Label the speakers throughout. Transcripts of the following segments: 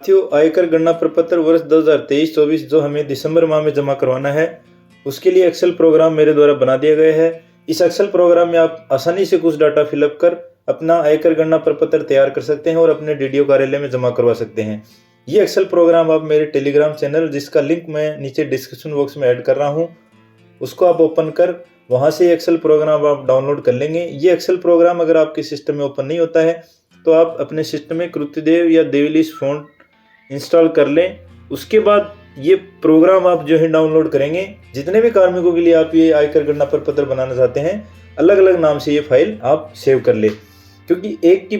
Speaker 1: साथियों, आयकर गणना प्रपत्र वर्ष 2023-24 जो हमें दिसंबर माह में जमा करवाना है, उसके लिए एक्सेल प्रोग्राम मेरे द्वारा बना दिया गया है। इस एक्सेल प्रोग्राम में आप आसानी से कुछ डाटा फिलअप कर अपना आयकर गणना प्रपत्र तैयार कर सकते हैं और अपने डीडीओ कार्यालय में जमा करवा सकते हैं। ये एक्सेल प्रोग्राम आप मेरे टेलीग्राम चैनल, जिसका लिंक मैं नीचे डिस्क्रिप्शन बॉक्स में ऐड कर रहा हूँ, उसको आप ओपन कर वहाँ से एक्सेल प्रोग्राम आप डाउनलोड कर लेंगे। ये एक्सेल प्रोग्राम अगर आपके सिस्टम में ओपन नहीं होता है तो आप अपने सिस्टम में कृत्यदेव या देवलिस फॉन्ट इंस्टॉल कर लें। उसके बाद ये प्रोग्राम आप जो है डाउनलोड करेंगे, जितने भी कार्मिकों के लिए आप ये आयकर गणना प्रपत्र बनाना चाहते हैं, अलग अलग नाम से ये फाइल आप सेव कर ले, क्योंकि एक की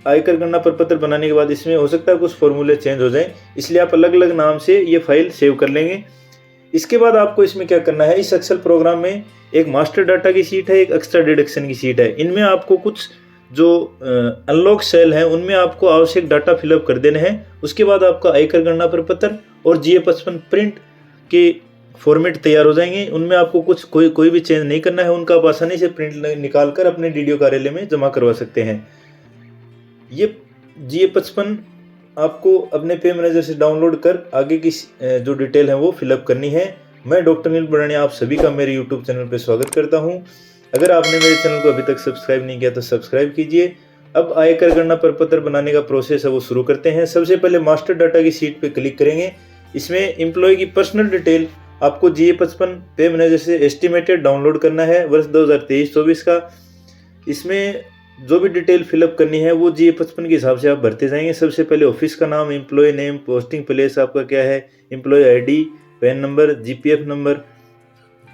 Speaker 1: आयकर गणना प्रपत्र बनाने के बाद इसमें हो सकता है कुछ फॉर्मूले चेंज हो जाएं, इसलिए आप अलग अलग नाम से ये फाइल सेव कर लेंगे। इसके बाद आपको इसमें क्या करना है, इस एक्सेल प्रोग्राम में एक मास्टर डाटा की शीट है, एक एक्स्ट्रा डिडक्शन की शीट है। इनमें आपको कुछ जो अनलॉक सेल हैं उनमें आपको आवश्यक डाटा फिलअप कर देने हैं। उसके बाद आपका आयकर गणना प्रपत्र और GA55 प्रिंट के फॉर्मेट तैयार हो जाएंगे। उनमें आपको कुछ कोई भी चेंज नहीं करना है, उनका आप आसानी से प्रिंट निकाल कर अपने डीडीओ कार्यालय में जमा करवा सकते हैं। ये GA55 आपको अपने पे मैनेजर से डाउनलोड कर आगे की जो डिटेल है वो फिलअप करनी है। मैं डॉक्टर नील बड़ानिया आप सभी का मेरे यूट्यूब चैनल पर स्वागत करता हूँ। अगर आपने मेरे चैनल को अभी तक सब्सक्राइब नहीं किया तो सब्सक्राइब कीजिए। अब आयकर गणना प्रपत्र बनाने का प्रोसेस है वो शुरू करते हैं। सबसे पहले मास्टर डाटा की शीट पे क्लिक करेंगे। इसमें एम्प्लॉय की पर्सनल डिटेल आपको GA55 पे मैनेजर से एस्टिमेटेड डाउनलोड करना है वर्ष 2023-24 का। इसमें जो भी डिटेल फिलअप करनी है वो GA55 के हिसाब से आप भरते जाएंगे। सबसे पहले ऑफिस का नाम, एम्प्लॉय नेम, पोस्टिंग प्लेस आपका क्या है, employ ID, PAN number, GPF number,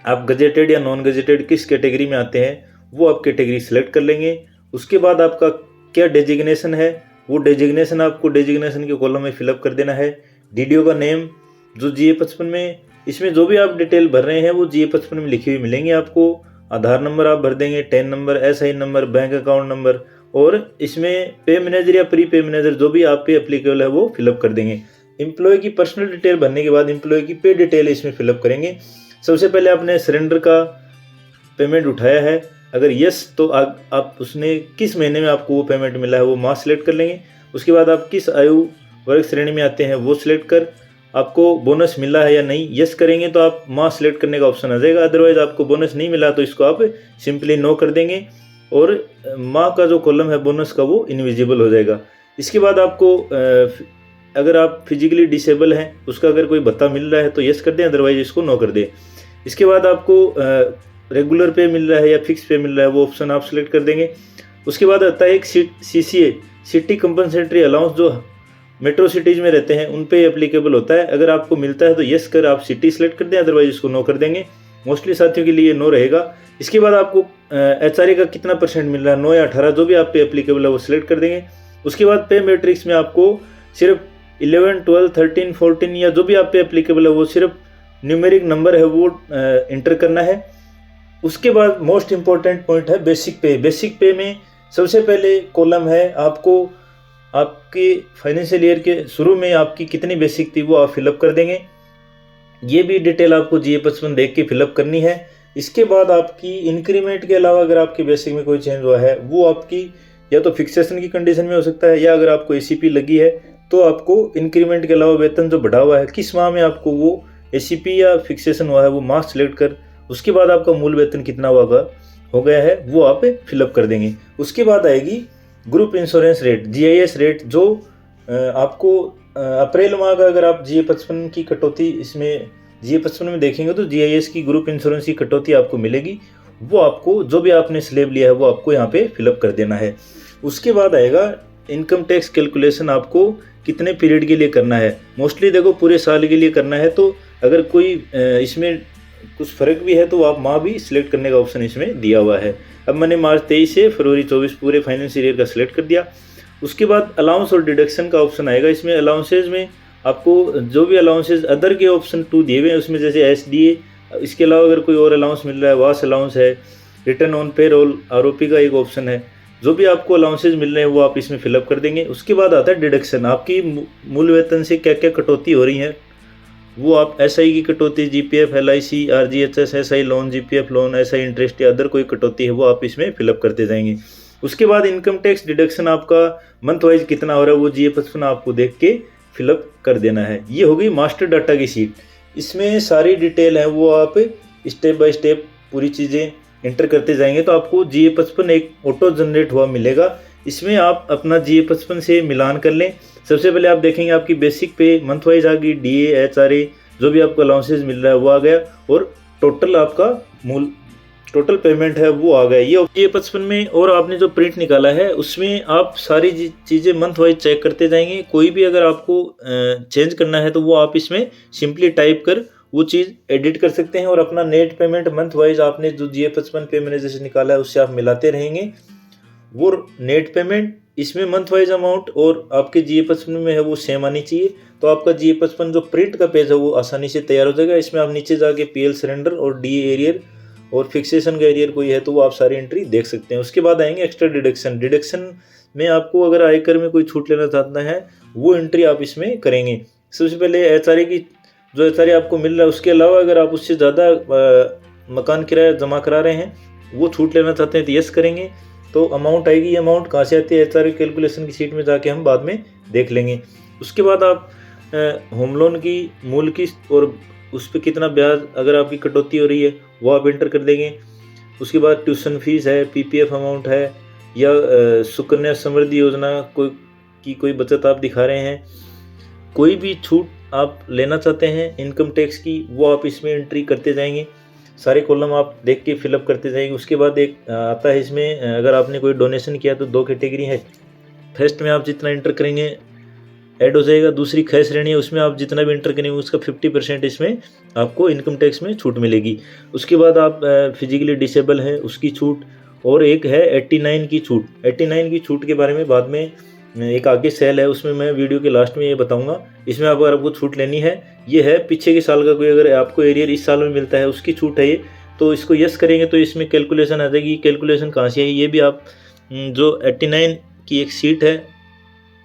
Speaker 1: आप गजेटेड या नॉन गजेटेड किस कैटेगरी में आते हैं वो आप कैटेगरी सेलेक्ट कर लेंगे। उसके बाद आपका क्या डेजिग्नेशन है वो डेजिग्नेशन आपको डेजिग्नेशन के कॉलम में फिलअप कर देना है। डीडीओ का नेम जो GA55 में, इसमें जो भी आप डिटेल भर रहे हैं वो GA55 में लिखी हुई मिलेंगी आपको। आधार नंबर आप भर देंगे, tan number, SI number, bank account number, और इसमें पे मैनेजर या प्री पे मैनेजर जो भी आप पे एप्लीकेबल है वो फिलअप कर देंगे। एम्प्लॉय की पर्सनल डिटेल भरने के बाद एम्प्लॉय की पे डिटेल इसमें फिलअप करेंगे। सबसे पहले आपने सरेंडर का पेमेंट उठाया है, अगर यस तो आप उसने किस महीने में आपको वो पेमेंट मिला है वो माह सिलेक्ट कर लेंगे। उसके बाद आप किस आयु वर्ग श्रेणी में आते हैं वो सिलेक्ट कर आपको बोनस मिला है या नहीं यस करेंगे तो आप माह सिलेक्ट करने का ऑप्शन आ जाएगा। अदरवाइज आपको बोनस नहीं मिला तो इसको आप सिंपली नो कर देंगे और माह का जो कॉलम है बोनस का वो इनविजिबल हो जाएगा। इसके बाद आपको अगर आप फिजिकली डिसेबल हैं उसका अगर कोई भत्ता मिल रहा है तो यस कर दें, अदरवाइज इसको नो कर दें। इसके बाद आपको रेगुलर पे मिल रहा है या फिक्स पे मिल रहा है वो ऑप्शन आप सिलेक्ट कर देंगे। उसके बाद आता है एक CCA, सिटी कंपनसेटरी अलाउंस, जो मेट्रो सिटीज़ में रहते हैं उन पे एप्लीकेबल होता है। अगर आपको मिलता है तो यस कर आप सिटी सिलेक्ट कर दें, अदरवाइज इसको नो कर देंगे। मोस्टली साथियों के लिए नो रहेगा। इसके बाद आपको HRA का कितना % मिल रहा है, 9 या 18, जो भी आप पे एप्लीकेबल है वो सिलेक्ट कर देंगे। उसके बाद पे मैट्रिक्स में आपको सिर्फ 11, 12, 13, 14 या जो भी आप पे एप्लीकेबल है वो सिर्फ न्यूमेरिक नंबर है वो इंटर करना है। उसके बाद मोस्ट इम्पॉर्टेंट पॉइंट है बेसिक पे। बेसिक पे में सबसे पहले कॉलम है आपको आपके फाइनेंशियल ईयर के शुरू में आपकी कितनी बेसिक थी वो आप फिलअप कर देंगे। ये भी डिटेल आपको GA55 देख के फिलअप करनी है। इसके बाद आपकी इंक्रीमेंट के अलावा अगर आपकी बेसिक में कोई चेंज हुआ है वो आपकी या तो फिक्सेशन की कंडीशन में हो सकता है, या अगर आपको ACP लगी है तो आपको इंक्रीमेंट के अलावा वेतन जो बढ़ा हुआ है किस माह में आपको वो ACP या फिक्सेशन हुआ है वो माह सिलेक्ट कर उसके बाद आपका मूल वेतन कितना हो गया है वो आप फिलअप कर देंगे। उसके बाद आएगी group insurance rate, GIS rate, जो आपको अप्रैल माह का अगर आप GA55 की कटौती इसमें GA55 में देखेंगे तो GIS की ग्रुप इंश्योरेंस की कटौती आपको मिलेगी। वो आपको जो भी आपने स्लैब लिया है वो आपको यहाँ पे फिलअप कर देना है। उसके बाद आएगा इनकम टैक्स कैलकुलेशन, आपको कितने पीरियड के लिए करना है। मोस्टली देखो पूरे साल के लिए करना है, तो अगर कोई इसमें कुछ फ़र्क भी है तो आप माह भी सिलेक्ट करने का ऑप्शन इसमें दिया हुआ है। अब मैंने मार्च 23 से फरवरी 24 पूरे फाइनेंशियल ईयर का सिलेक्ट कर दिया। उसके बाद अलाउंस और डिडक्शन का ऑप्शन आएगा। इसमें अलाउंसेज में आपको जो भी अलाउंसेज अदर के ऑप्शन 2 दिए हुए हैं उसमें जैसे SDA, इसके अलावा अगर कोई और अलाउंस मिल रहा है, वास अलाउंस है, रिटर्न ऑन पेरोल, ROP का एक ऑप्शन है, जो भी आपको अलाउंसेज मिल रहे हैं वो आप इसमें फिलअप कर देंगे। उसके बाद आता है डिडक्शन, आपकी मूल वेतन से क्या क्या कटौती हो रही है वो आप SI की कटौती, GPF, LIC, RGHS, SI loan, GPF loan, SI interest या अदर कोई कटौती है वो आप इसमें फिलअप करते जाएंगे। उसके बाद इनकम टैक्स डिडक्शन आपका मंथ वाइज कितना हो रहा है वो GA55 आपको देख के फिलअप कर देना है। ये हो गई मास्टर डाटा की शीट। इसमें सारी डिटेल है वो आप स्टेप बाय स्टेप पूरी चीज़ें इंटर करते जाएंगे तो आपको GA55 एक ऑटो जनरेट हुआ मिलेगा। इसमें आप अपना GA55 से मिलान कर लें। सबसे पहले आप देखेंगे आपकी बेसिक पे मंथ वाइज आ गई, DA HRA जो भी आपको अलाउंसेस मिल रहा है वो आ गया और टोटल आपका मूल टोटल पेमेंट है वो आ गया। ये GA55 में और आपने जो प्रिंट निकाला है उसमें आप सारी चीज़ें मंथ वाइज चेक करते जाएंगे। कोई भी अगर आपको चेंज करना है तो वो आप इसमें सिंपली टाइप कर वो चीज़ एडिट कर सकते हैं और अपना नेट पेमेंट मंथ वाइज आपने जो GA55 पे मैंने जैसे निकाला है उससे आप मिलाते रहेंगे। वो नेट पेमेंट इसमें मंथ वाइज अमाउंट और आपके GA55 में है वो सेम आनी चाहिए। तो आपका GA55 जो प्रिंट का पेज है वो आसानी से तैयार हो जाएगा। इसमें आप नीचे जाके PL सरेंडर और DA एरियर और फिक्सेशन का एरियर कोई है तो वो आप सारी एंट्री देख सकते हैं। उसके बाद आएंगे एक्स्ट्रा डिडक्शन में आपको अगर आयकर में कोई छूट लेना चाहता है वो एंट्री आप इसमें करेंगे। सबसे पहले HRA की जो HRA आपको मिल रहा है उसके अलावा अगर आप उससे ज़्यादा मकान किराया जमा करा रहे हैं वो छूट लेना चाहते हैं तो यस करेंगे। तो अमाउंट आएगी। ये अमाउंट कहाँ से आती है HRA कैलकुलेशन की शीट में जाके हम बाद में देख लेंगे। उसके बाद आप होम लोन की मूल किस्त और उस पर कितना ब्याज अगर आपकी कटौती हो रही है वो आप एंटर कर देंगे। उसके बाद ट्यूशन फीस है, PPF अमाउंट है या सुकन्या समृद्धि योजना कोई बचत आप दिखा रहे हैं, कोई भी छूट आप लेना चाहते हैं इनकम टैक्स की वो आप इसमें एंट्री करते जाएंगे। सारे कॉलम आप देख के फिलअप करते जाएंगे। उसके बाद एक आता है इसमें अगर आपने कोई डोनेशन किया तो 2 कैटेगरी है। फर्स्ट में आप जितना एंटर करेंगे ऐड हो जाएगा। दूसरी ख श्रेणी है उसमें आप जितना भी एंटर करेंगे उसका 50% इसमें आपको इनकम टैक्स में छूट मिलेगी। उसके बाद आप फिजिकली डिसेबल है उसकी छूट और एक है 89 की छूट। 89 की छूट के बारे में बाद में एक आगे सेल है उसमें मैं वीडियो के लास्ट में ये बताऊंगा। इसमें अगर आपको छूट लेनी है ये है पीछे के साल का कोई अगर आपको एरियर इस साल में मिलता है उसकी छूट है ये, तो इसको यस करेंगे तो इसमें कैलकुलेशन आ जाएगी। कैलकुलेशन कहाँ से है ये भी आप जो 89 की एक सीट है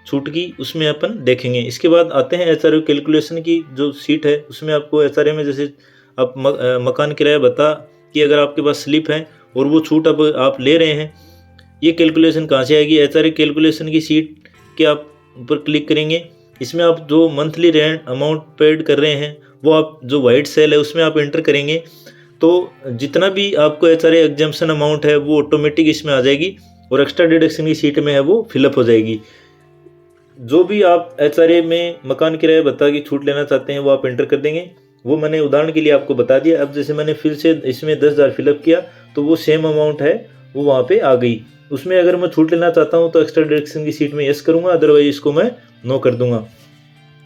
Speaker 1: छूट की उसमें अपन देखेंगे। इसके बाद आते हैं HRA कैलकुलेशन की जो सीट है उसमें आपको HRA में जैसे आप मकान किराया बता कि अगर आपके पास स्लिप है और वो छूट अब आप ले रहे हैं ये कैलकुलेशन कहाँ से आएगी। HRA कैलकुलेशन की सीट के आप ऊपर क्लिक करेंगे। इसमें आप जो मंथली रेंट अमाउंट पेड कर रहे हैं वो आप जो वाइट सेल है उसमें आप एंटर करेंगे तो जितना भी आपको HRA एग्जम्पशन अमाउंट है वो ऑटोमेटिक इसमें आ जाएगी और एक्स्ट्रा डिडक्शन की सीट में है वो फिलअप हो जाएगी। जो भी आप HRA में मकान किराया बता की छूट लेना चाहते हैं वो आप एंटर कर देंगे। वो मैंने उदाहरण के लिए आपको बता दिया। अब जैसे मैंने फिर से इसमें 10,000 फिलअप किया तो वो सेम अमाउंट है वो वहाँ पे आ गई। उसमें अगर मैं छूट लेना चाहता हूँ तो एक्स्ट्रा डिडक्शन की सीट में यस करूँगा, अदरवाइज इसको मैं नो कर दूंगा।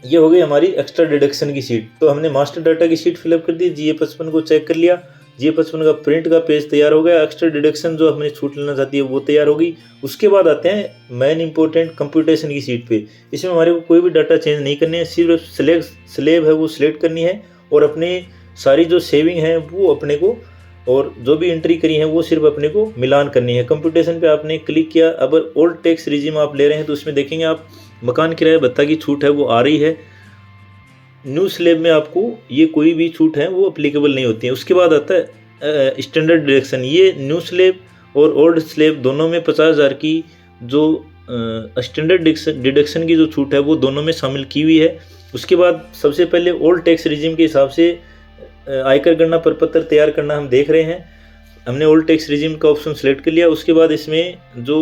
Speaker 1: ये हो गई हमारी एक्स्ट्रा डिडक्शन की सीट। तो हमने मास्टर डाटा की सीट फिलअप कर दी, GA55 को चेक कर लिया, GA55 का प्रिंट का पेज तैयार हो गया, एक्स्ट्रा डिडक्शन जो हमने छूट लेना चाहती है वो तैयार हो गई। उसके बाद आते हैं मेन इंपॉर्टेंट कंप्यूटेशन की सीट पे। इसमें हमारे को कोई भी डाटा चेंज नहीं करनी है, सिर्फ स्लेब है वो सिलेक्ट करनी है और अपने सारी जो सेविंग है वो अपने को और जो भी एंट्री करी है वो सिर्फ अपने को मिलान करनी है। कंप्यूटेशन पे आपने क्लिक किया। अब ओल्ड टैक्स रिजीम आप ले रहे हैं तो उसमें देखेंगे आप मकान किराया भत्ता की छूट है वो आ रही है। न्यू स्लेब में आपको ये कोई भी छूट है वो अप्लीकेबल नहीं होती है। उसके बाद आता है स्टैंडर्ड डिडक्शन। ये न्यू स्लेब और ओल्ड स्लेब दोनों में 50,000 की जो स्टैंडर्ड डिडक्शन की जो छूट है वो दोनों में शामिल की हुई है। उसके बाद सबसे पहले ओल्ड टैक्स रिजीम के हिसाब से आयकर गणना प्रपत्र तैयार करना हम देख रहे हैं। हमने ओल्ड टैक्स रिजीम का ऑप्शन सेलेक्ट कर लिया। उसके बाद इसमें जो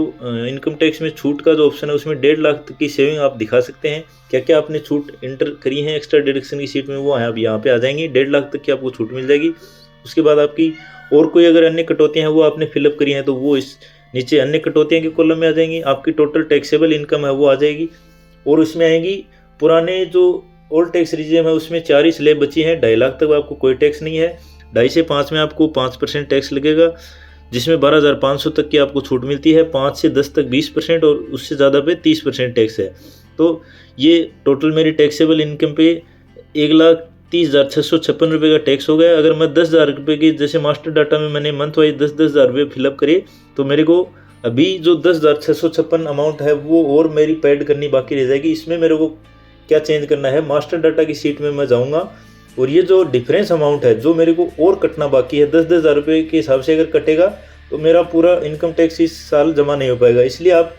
Speaker 1: इनकम टैक्स में छूट का जो ऑप्शन है उसमें 1.5 लाख तक की सेविंग आप दिखा सकते हैं। क्या क्या आपने छूट इंटर करी है एक्स्ट्रा डिडक्शन की सीट में वो आप यहाँ पे आ जाएंगी। 1.5 लाख तक की आपको छूट मिल जाएगी। उसके बाद आपकी और कोई अगर अन्य कटौतियाँ हैं वो आपने फिलअप करी हैं तो वो इस नीचे अन्य कटौतियाँ के कॉलम में आ जाएंगी। आपकी टोटल टैक्सेबल इनकम है वो आ जाएगी और उसमें आएगी पुराने जो ओल्ड टैक्स रिजीम है उसमें 4 ही स्लेब बची हैं। 2.5 लाख तक आपको कोई टैक्स नहीं है। 2.5 से 5 में आपको 5% टैक्स लगेगा जिसमें 12,500 तक की आपको छूट मिलती है। 5 से 10 तक 20% और उससे ज़्यादा पे 30% टैक्स है। तो ये टोटल मेरी टैक्सेबल इनकम पे 1,30,656 रुपये का टैक्स हो गया। अगर मैं 10,000 रुपये की जैसे मास्टर डाटा में मैंने मंथ वाइज 10,000 रुपये फिलअप करे तो मेरे को अभी जो 10,656 अमाउंट है वो और मेरी पेड करनी बाकी रह जाएगी। इसमें मेरे को क्या चेंज करना है, मास्टर डाटा की सीट में मैं जाऊंगा और ये जो डिफरेंस अमाउंट है जो मेरे को और कटना बाकी है 10,000 रुपये के हिसाब से अगर कटेगा तो मेरा पूरा इनकम टैक्स इस साल जमा नहीं हो पाएगा। इसलिए आप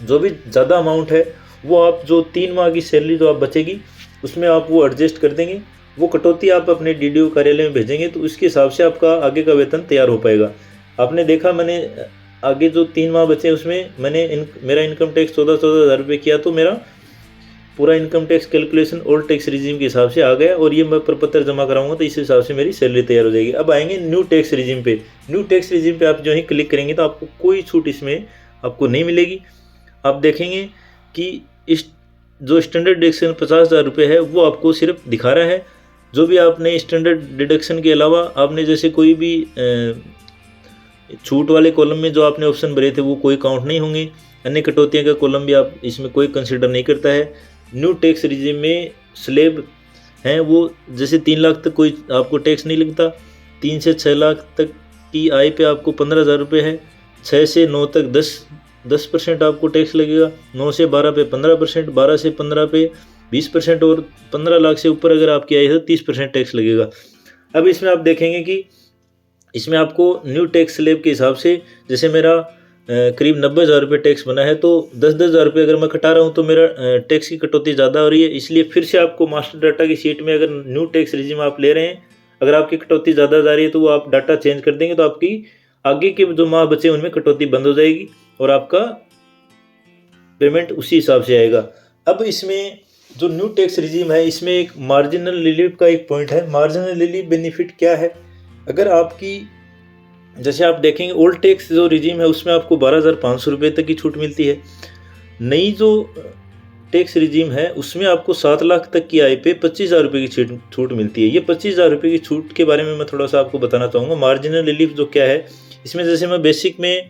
Speaker 1: जो भी ज़्यादा अमाउंट है वो आप जो 3 माह की सैलरी जो आप बचेगी उसमें आप वो एडजस्ट कर देंगे, वो कटौती आप अपने डीडीओ कार्यालय में भेजेंगे तो उसके हिसाब से आपका आगे का वेतन तैयार हो पाएगा। आपने देखा मैंने आगे जो 3 माह बचे उसमें मैंने मेरा इनकम टैक्स 14 हज़ार रुपये किया, तो मेरा पूरा income tax calculation old tax regime के हिसाब से आ गया और ये मैं प्रपत्र जमा कराऊंगा तो इस हिसाब से मेरी सैलरी तैयार हो जाएगी। अब आएंगे न्यू टैक्स रिजीम पे। न्यू टैक्स रिजीम पे आप जो ही क्लिक करेंगे तो आपको कोई छूट इसमें आपको नहीं मिलेगी। आप देखेंगे कि इस जो स्टैंडर्ड डिडक्शन 50,000 रुपये है वो आपको सिर्फ दिखा रहा है। जो भी आपने स्टैंडर्ड डिडक्शन के अलावा आपने जैसे कोई भी छूट वाले कॉलम में जो आपने ऑप्शन भरे थे वो कोई काउंट नहीं होंगे। अन्य कटौतियाँ का कॉलम भी आप इसमें कोई कंसिडर नहीं करता है। न्यू टैक्स रिजीम में स्लैब हैं वो जैसे 3 लाख तक कोई आपको टैक्स नहीं लगता, 3 से 6 लाख तक की आय पे आपको 15,000 रुपये है, 6 से 9 तक 10% आपको टैक्स लगेगा, 9 से 12 पे 15%, 12 से 15 पे 20% और 15 लाख से ऊपर अगर आपकी आय है तो 30% टैक्स लगेगा। अब इसमें आप देखेंगे कि इसमें आपको न्यू टैक्स स्लैब के हिसाब से जैसे मेरा करीब 90,000 रुपये टैक्स बना है तो 10-10 हज़ार रुपये अगर मैं कटा रहा हूँ तो मेरा टैक्स की कटौती ज़्यादा हो रही है। इसलिए फिर से आपको मास्टर डाटा की शीट में अगर न्यू टैक्स रिजीम आप ले रहे हैं, अगर आपकी कटौती ज़्यादा जा रही है तो वो आप डाटा चेंज कर देंगे तो आपकी आगे के जो माह बचे उनमें कटौती बंद हो जाएगी और आपका पेमेंट उसी हिसाब से आएगा। अब इसमें जो न्यू टैक्स रिजीम है इसमें एक मार्जिनल रिलीफ का एक पॉइंट है। मार्जिनल रिलीफ बेनिफिट क्या है? अगर आपकी जैसे आप देखेंगे ओल्ड टैक्स जो रिजीम है उसमें आपको 12,500 रुपये तक की छूट मिलती है। नई जो टैक्स रिजीम है उसमें आपको 7 लाख तक की आय पे 25,000 रुपये की छूट मिलती है। ये 25,000 रुपये की छूट के बारे में मैं थोड़ा सा आपको बताना चाहूँगा। मार्जिनल रिलीफ जो क्या है, इसमें जैसे मैं बेसिक में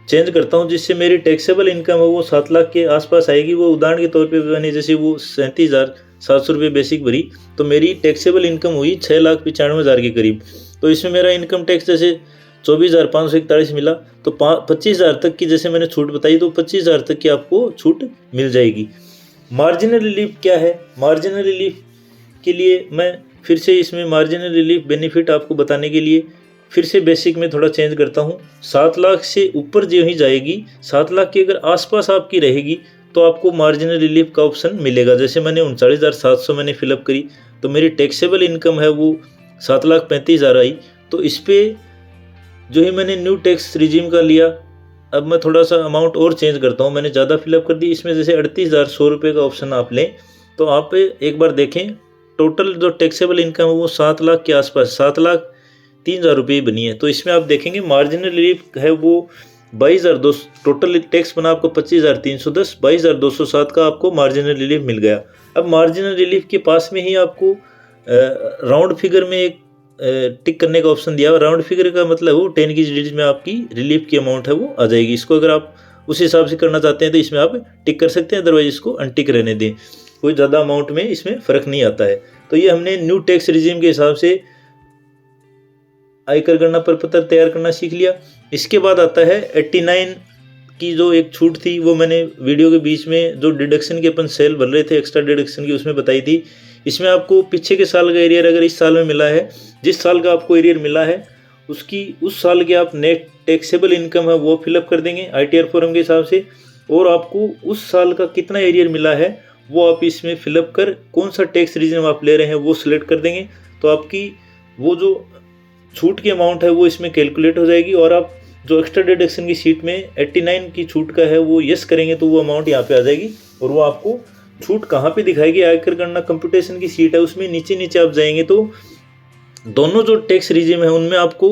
Speaker 1: चेंज करता हूँ जिससे मेरी टैक्सेबल इनकम है वो 7 लाख के आसपास आएगी। वो उदाहरण के तौर पे मैंने जैसे वो 37,700 रुपये बेसिक भरी तो मेरी टैक्सेबल इनकम हुई 6,95,000 के करीब। तो इसमें मेरा इनकम टैक्स जैसे 24,541 मिला तो 25,000 तक की जैसे मैंने छूट बताई तो 25,000 तक की आपको छूट मिल जाएगी। मार्जिनल रिलीफ क्या है? मार्जिनल रिलीफ के लिए मैं फिर से इसमें मार्जिनल रिलीफ बेनिफिट आपको बताने के लिए फिर से बेसिक में थोड़ा चेंज करता हूँ। 7 लाख से ऊपर जो ही जाएगी, 7 लाख की अगर आसपास आपकी रहेगी तो आपको मार्जिनल रिलीफ का ऑप्शन मिलेगा। जैसे मैंने 39,700 मैंने फिलअप करी तो मेरी टैक्सेबल इनकम है वो 7,35,000 आई। तो इस पर जो ही मैंने न्यू टैक्स रिजीम का लिया, अब मैं थोड़ा सा अमाउंट और चेंज करता हूँ, मैंने ज़्यादा फिलअप कर दी। इसमें जैसे 38,100 रुपये का ऑप्शन आप लें तो आप एक बार देखें टोटल जो टैक्सेबल इनकम है वो 7 लाख के आसपास 7,03,000 रुपये बनी है। तो इसमें आप देखेंगे मार्जिनल रिलीफ है वो 22,200, टोटल टैक्स बना आपको 25,310, 22,207 का आपको मार्जिनल रिलीफ मिल गया। अब मार्जिनल रिलीफ के पास में ही आपको राउंड फिगर में एक टिक करने का ऑप्शन दिया हुआ। राउंड फिगर का मतलब वो 10 की डिजिट में आपकी रिलीफ की अमाउंट है वो आ जाएगी। इसको अगर आप उस हिसाब से करना चाहते हैं तो इसमें आप टिक कर सकते हैं, अदरवाइज इसको अनटिक रहने दें, कोई ज़्यादा अमाउंट में इसमें फ़र्क नहीं आता है। तो ये हमने न्यू टैक्स रिजीम के हिसाब से आयकर गणना प्रपत्र तैयार करना सीख लिया। इसके बाद आता है 89 की जो एक छूट थी वो मैंने वीडियो के बीच में जो डिडक्शन के अपन सेल भर रहे थे एक्स्ट्रा डिडक्शन की उसमें बताई थी। इसमें आपको पीछे के साल का एरियर अगर इस साल में मिला है, जिस साल का आपको एरियर मिला है उसकी उस साल के आप नेट टैक्सेबल इनकम है वो फिलअप कर देंगे ITR फॉर्म के हिसाब से, और आपको उस साल का कितना एरियर मिला है वो आप इसमें फिलअप कर कौन सा टैक्स रीजन आप ले रहे हैं वो सिलेक्ट कर देंगे। तो आपकी वो जो छूट की अमाउंट है वो इसमें कैलकुलेट हो जाएगी और आप जो एक्स्ट्रा डिडक्शन की सीट में 89 की छूट का है वो यस करेंगे तो वो अमाउंट यहाँ पे आ जाएगी और वो आपको छूट कहाँ पे दिखाएगी? आयकर गणना कंप्यूटेशन की सीट है उसमें नीचे आप जाएंगे तो दोनों जो टैक्स रिजीम है उनमें आपको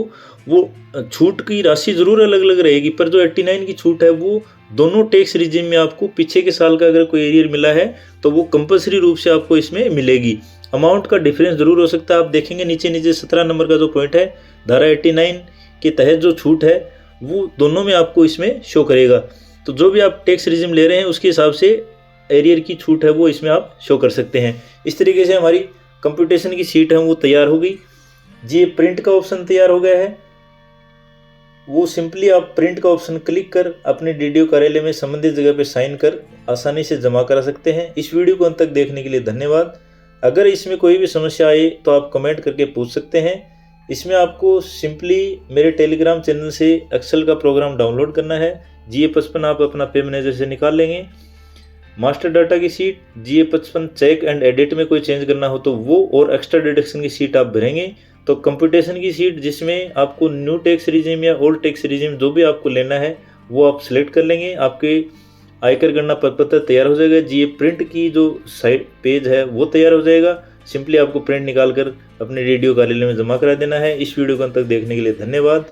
Speaker 1: वो छूट की राशि ज़रूर अलग अलग रहेगी, पर जो 89 की छूट है वो दोनों टैक्स रिजीम में आपको पीछे के साल का अगर कोई एरियर मिला है तो वो कंपल्सरी रूप से आपको इसमें मिलेगी। अमाउंट का डिफरेंस ज़रूर हो सकता है। आप देखेंगे नीचे 17 नंबर का जो पॉइंट है धारा 89 के तहत जो छूट है वो दोनों में आपको इसमें शो करेगा। तो जो भी आप टैक्स रिजीम ले रहे हैं उसके हिसाब से एरियर की छूट है वो इसमें आप शो कर सकते हैं। इस तरीके से हमारी कंप्यूटेशन की सीट है वो तैयार हो गई। जी प्रिंट का ऑप्शन तैयार हो गया है, वो सिंपली आप प्रिंट का ऑप्शन क्लिक कर अपने डीडीओ कार्यालय में संबंधित जगह पे साइन कर आसानी से जमा करा सकते हैं। इस वीडियो को अंत तक देखने के लिए धन्यवाद। अगर इसमें कोई भी समस्या आए तो आप कमेंट करके पूछ सकते हैं। इसमें आपको सिंपली मेरे टेलीग्राम चैनल से एक्सेल का प्रोग्राम डाउनलोड करना है। GA55 आप अपना पे मैनेजर से निकाल लेंगे। मास्टर डाटा की sheet GA55 check and edit में कोई चेंज करना हो तो वो, और एक्स्ट्रा डिडक्शन की सीट आप भरेंगे। तो कंप्यूटेशन की सीट जिसमें आपको न्यू टैक्स रिजीम या ओल्ड टैक्स रिजीम जो भी आपको लेना है वो आप सिलेक्ट कर लेंगे। आपके आयकर गणना प्रपत्र तैयार हो जाएगा। GA प्रिंट की जो साइड पेज है वो तैयार हो जाएगा। सिंपली आपको प्रिंट निकाल कर अपने DDO कार्यालय में जमा करा देना है। इस वीडियो को अंत तक देखने के लिए धन्यवाद।